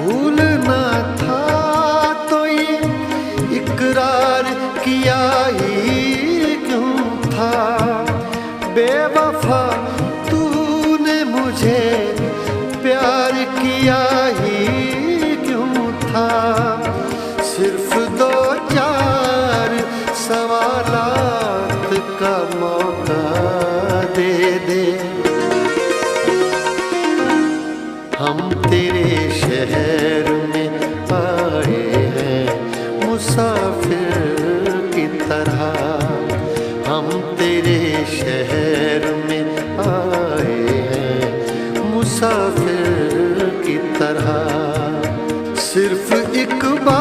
भूलना था तो ये इकरार किया ही क्यों था। बेवफा तूने मुझे प्यार किया ही क्यों था। सिर्फ दो चार सवालात का मौका दे दे। हम तेरे शहर में आए हैं मुसाफिर की तरह। हम तेरे शहर में आए हैं मुसाफिर की तरह। सिर्फ एक बार